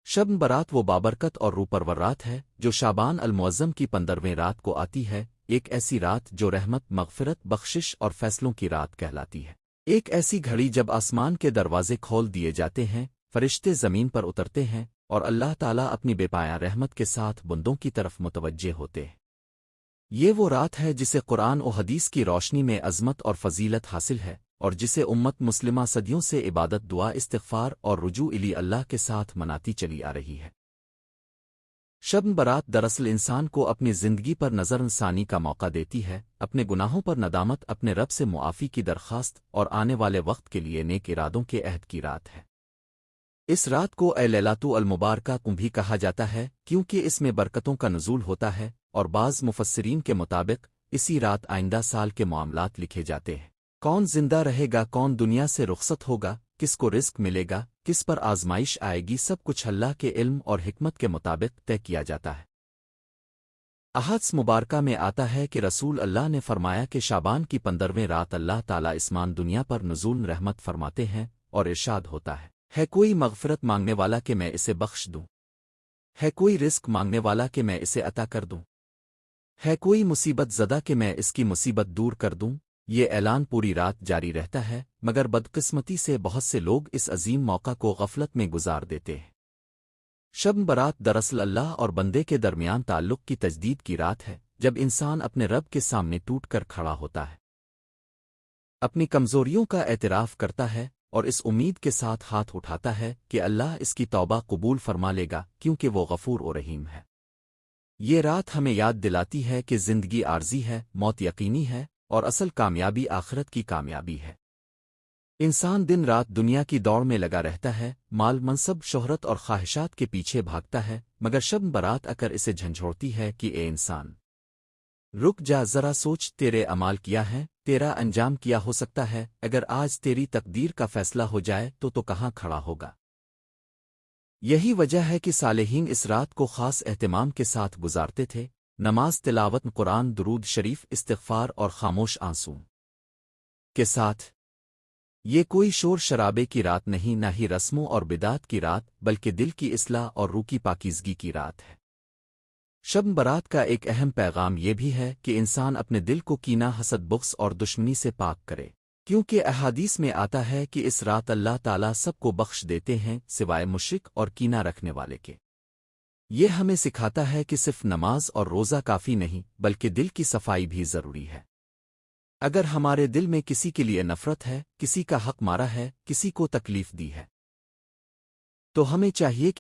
شب برات وہ بابرکت اور روپرور رات ہے جو شعبان المعظم کی 15ویں رات کو آتی ہے، ایک ایسی رات جو رحمت، مغفرت، بخشش اور فیصلوں کی رات کہلاتی ہے، ایک ایسی گھڑی جب آسمان کے دروازے کھول دیے جاتے ہیں، فرشتے زمین پر اترتے ہیں اور اللہ تعالیٰ اپنی بے پایاں رحمت کے ساتھ بندوں کی طرف متوجہ ہوتے ہیں۔ یہ وہ رات ہے جسے قرآن و حدیث کی روشنی میں عظمت اور فضیلت حاصل ہے، اور جسے امت مسلمہ صدیوں سے عبادت، دعا، استغفار اور رجوع الی اللہ کے ساتھ مناتی چلی آ رہی ہے۔ شب برات دراصل انسان کو اپنی زندگی پر نظر ثانی کا موقع دیتی ہے، اپنے گناہوں پر ندامت، اپنے رب سے معافی کی درخواست اور آنے والے وقت کے لیے نیک ارادوں کے عہد کی رات ہے۔ اس رات کو لیلۃ المبارکہ بھی کہا جاتا ہے کیونکہ اس میں برکتوں کا نزول ہوتا ہے، اور بعض مفسرین کے مطابق اسی رات آئندہ سال کے معاملات لکھے جاتے ہیں۔ کون زندہ رہے گا، کون دنیا سے رخصت ہوگا، کس کو رزق ملے گا، کس پر آزمائش آئے گی، سب کچھ اللہ کے علم اور حکمت کے مطابق طے کیا جاتا ہے۔ احادیث مبارکہ میں آتا ہے کہ رسول اللہ نے فرمایا کہ شعبان کی 15ویں رات اللہ تعالیٰ اسمان دنیا پر نزول رحمت فرماتے ہیں، اور ارشاد ہوتا ہے کوئی مغفرت مانگنے والا کہ میں اسے بخش دوں، ہے کوئی رزق مانگنے والا کہ میں اسے عطا کر دوں، ہے کوئی مصیبت زدہ کہ میں اس کی مصیبت دور کر دوں۔ یہ اعلان پوری رات جاری رہتا ہے، مگر بدقسمتی سے بہت سے لوگ اس عظیم موقع کو غفلت میں گزار دیتے ہیں۔ شب برات دراصل اللہ اور بندے کے درمیان تعلق کی تجدید کی رات ہے، جب انسان اپنے رب کے سامنے ٹوٹ کر کھڑا ہوتا ہے، اپنی کمزوریوں کا اعتراف کرتا ہے اور اس امید کے ساتھ ہاتھ اٹھاتا ہے کہ اللہ اس کی توبہ قبول فرما لے گا کیونکہ وہ غفور و رحیم ہے۔ یہ رات ہمیں یاد دلاتی ہے کہ زندگی عارضی ہے، موت یقینی ہے، اور اصل کامیابی آخرت کی کامیابی ہے۔ انسان دن رات دنیا کی دوڑ میں لگا رہتا ہے، مال، منصب، شہرت اور خواہشات کے پیچھے بھاگتا ہے، مگر شب برات اکر اسے جھنجھوڑتی ہے کہ اے انسان، رک جا، ذرا سوچ، تیرے اعمال کیا ہیں، تیرا انجام کیا ہو سکتا ہے، اگر آج تیری تقدیر کا فیصلہ ہو جائے تو کہاں کھڑا ہوگا۔ یہی وجہ ہے کہ صالحین اس رات کو خاص اہتمام کے ساتھ گزارتے تھے، نماز، تلاوت قرآن، درود شریف، استغفار اور خاموش آنسوں کے ساتھ۔ یہ کوئی شور شرابے کی رات نہیں، نہ ہی رسموں اور بدعت کی رات، بلکہ دل کی اصلاح اور روح کی پاکیزگی کی رات ہے۔ شب برات کا ایک اہم پیغام یہ بھی ہے کہ انسان اپنے دل کو کینہ، حسد، بغض اور دشمنی سے پاک کرے، کیونکہ احادیث میں آتا ہے کہ اس رات اللہ تعالیٰ سب کو بخش دیتے ہیں سوائے مشرک اور کینہ رکھنے والے کے۔ یہ ہمیں سکھاتا ہے کہ صرف نماز اور روزہ کافی نہیں، بلکہ دل کی صفائی بھی ضروری ہے۔ اگر ہمارے دل میں کسی کے لیے نفرت ہے، کسی کا حق مارا ہے، کسی کو تکلیف دی ہے، تو ہمیں چاہیے